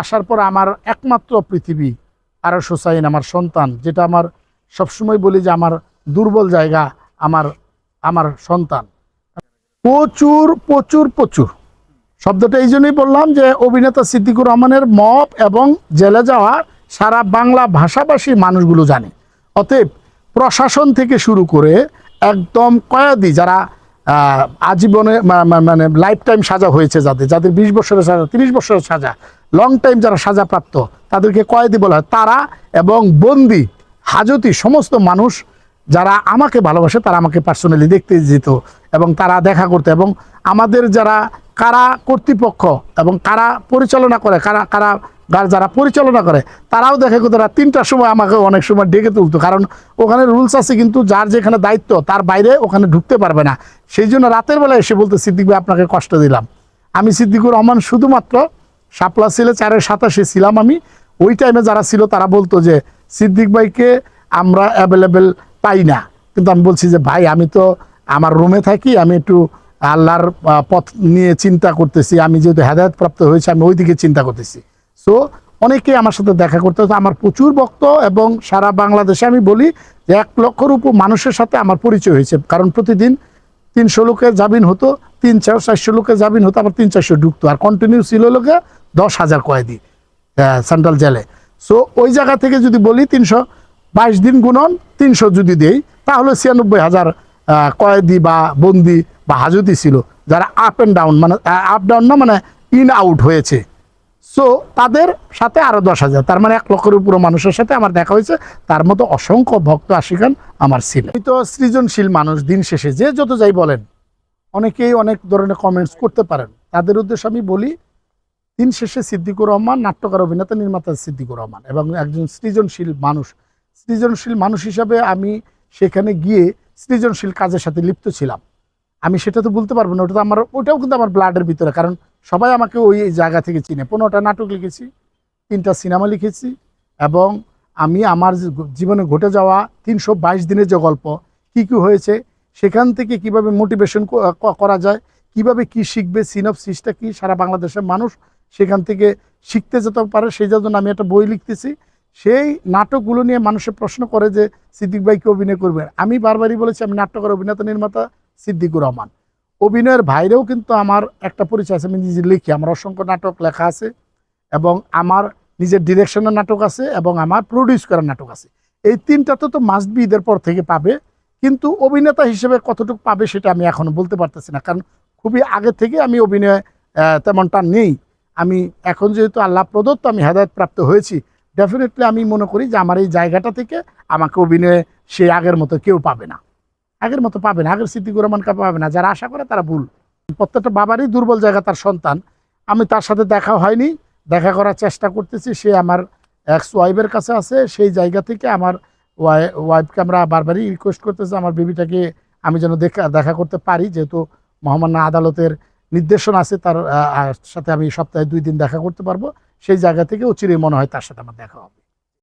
আসার পর আমার একমাত্র পৃথিবী আরশ হোসাইন আমার সন্তান, যেটা আমার সবসময় বলি যে আমার দুর্বল জায়গা আমার আমার সন্তান। প্রচুর প্রচুর প্রচুর শব্দটা এই জন্যই বললাম যে অভিনেতা সিদ্দিকুর রহমানের মপ এবং জেলে যাওয়া সারা বাংলা ভাষাভাষী মানুষগুলো জানে। অতএব প্রশাসন থেকে শুরু করে একদম কয়েদি যারা আজীবনে মানে লাইফ টাইম সাজা হয়েছে, যাদের 20 বছরের সাজা, 30 বছরের সাজা, লং টাইম যারা সাজাপ্রাপ্ত তাদেরকে কয়েদি বলা হয়, তারা এবং বন্দি হাজতি সমস্ত মানুষ যারা আমাকে ভালোবাসে তারা আমাকে পার্সোনালি দেখতে যেত এবং তারা দেখা করতে, এবং আমাদের যারা কারা কর্তৃপক্ষ এবং কারা পরিচালনা করে, কারা যারা পরিচালনা করে তারাও দেখা করতো। তারা 3টার সময় আমাকে অনেক সময় ডেকে তুলতো, কারণ ওখানে রুলস আছে কিন্তু যার যেখানে দায়িত্ব তার বাইরে ওখানে ঢুকতে পারবে না। সেই জন্য রাতের বেলা এসে বলতে, সিদ্দিক ভাই আপনাকে কষ্ট দিলাম। আমি সিদ্দিকুর রহমান শুধুমাত্র শাপলা সিলে 4-27 ছিলাম আমি। ওই টাইমে যারা ছিল তারা বলতো যে সিদ্দিক ভাইকে আমরা অ্যাভেলেবেল পাই না, কিন্তু আমি বলছি যে ভাই আমি তো আমার রুমে থাকি, আমি একটু আল্লাহর পথ নিয়ে চিন্তা করতেছি, আমি যেহেতু হেদায়েত প্রাপ্ত হয়েছি আমি ওই দিকে চিন্তা করতেছি। সো অনেকে আমার সাথে দেখা করতে হতো, আমার প্রচুর ভক্ত, এবং সারা বাংলাদেশে আমি বলি যে 1 লক্ষের উপর মানুষের সাথে আমার পরিচয় হয়েছে, কারণ প্রতিদিন 300 লোকের জামিন হতো, 300-400 লোকের জামিন হতো, আবার 300-400 ঢুকতো, আর কন্টিনিউ ছিল লোকে 10,000 কয়েদি সেন্ট্রাল জেলে। সো ওই জায়গা থেকে যদি বলি 322 দিন গুণন 300 যদি দেই তাহলে 96,000 কয়েদি বা বন্দি বা হাজতি ছিল, যারা আপ অ্যান্ড ডাউন, মানে আপ ডাউন না, মানে ইন আউট হয়েছে। সো তাদের সাথে আরও 10,000, তার মানে 1 লক্ষের উপর মানুষের সাথে আমার দেখা হয়েছে। তার মতো অসংখ্য ভক্ত আশিকান আমার ছিল। আমি তো সৃজনশীল মানুষ, দিন শেষে যে যত যাই বলেন, অনেকেই অনেক ধরনের কমেন্টস করতে পারেন, তাদের উদ্দেশ্যে আমি বলি দিন শেষে সিদ্দিকুর রহমান নাট্যকার, অভিনেতা, নির্মাতা সিদ্দিকুর রহমান এবং একজন সৃজনশীল মানুষ। সৃজনশীল মানুষ হিসাবে আমি সেখানে গিয়ে সৃজনশীল কাজের সাথে লিপ্ত ছিলাম। আমি সেটা তো বলতে পারবো না, ওটা তো আমার, ওটাও কিন্তু আমার ব্লাডের ভিতরে, কারণ সবাই আমাকে ওই জায়গা থেকে চিনে। 15টা নাটক লিখেছি, 3টা সিনেমা লিখেছি, এবং আমি আমার জীবনে ঘটে যাওয়া 322 দিনের যে গল্প কি কি হয়েছে, সেখান থেকে কিভাবে মোটিভেশন করা যায়, কিভাবে কি শিখবে, সিনপসিসটা কি, সারা বাংলাদেশের মানুষ সেখান থেকে শিখতে যেতে পারে, সেই জন্য আমি একটা বই লিখতেছি। সেই নাটকগুলো নিয়ে মানুষের প্রশ্ন করে যে সিদ্দিক ভাই কি অভিনয় করবে, আমি বারবারই বলেছি আমি নাট্যকার, অভিনেতা, নির্মাতা সিদ্দিকুর রহমান। অভিনয়ের বাইরেও কিন্তু আমার একটা পরিচয় আছে, আমি নিজে লিখি, আমার অসংখ্য নাটক লেখা আছে, এবং আমার নিজের ডিরেকশনের নাটক আছে, এবং আমার প্রডিউস করার নাটক আছে। এই 3টাতে তো মাস্ট বি ঈদের পর থেকে পাবে, কিন্তু অভিনেতা হিসেবে কতটুকু পাবে সেটা আমি এখনো বলতে পারতেছি না, কারণ খুবই আগে থেকে আমি অভিনয়ে তেমনটা নেই। আমি এখন যেহেতু আল্লাহ প্রদত্ত আমি হেদায়েত প্রাপ্ত হয়েছি, ডেফিনেটলি আমি মনে করি যে আমার এই জায়গাটা থেকে আমাকে অভিনয়ে সে আগের মতো কেউ পাবে না, আগের মতো পাবে না, আগের সিদ্দিকুর রহমানকে পাবে না। যারা আশা করে তারা ভুল। প্রত্যেকটা বাবারই দুর্বল জায়গা তার সন্তান। আমি তার সাথে দেখা হয়নি, দেখা করার চেষ্টা করতেছি। সে আমার এক্স ওয়াইফের কাছে আছে, সেই জায়গা থেকে আমার ওয়াইফকে আমরা বারবারই রিকোয়েস্ট করতেছি আমার বেবিটাকে আমি যেন দেখা করতে পারি, যেহেতু মহামান্য আদালতের নির্দেশনা আছে, তার সাথে আমি সপ্তাহে 2 দিন দেখা করতে পারবো। সেই জায়গা থেকে অচিরেই মনে হয় তার সাথে আমার দেখা হবে।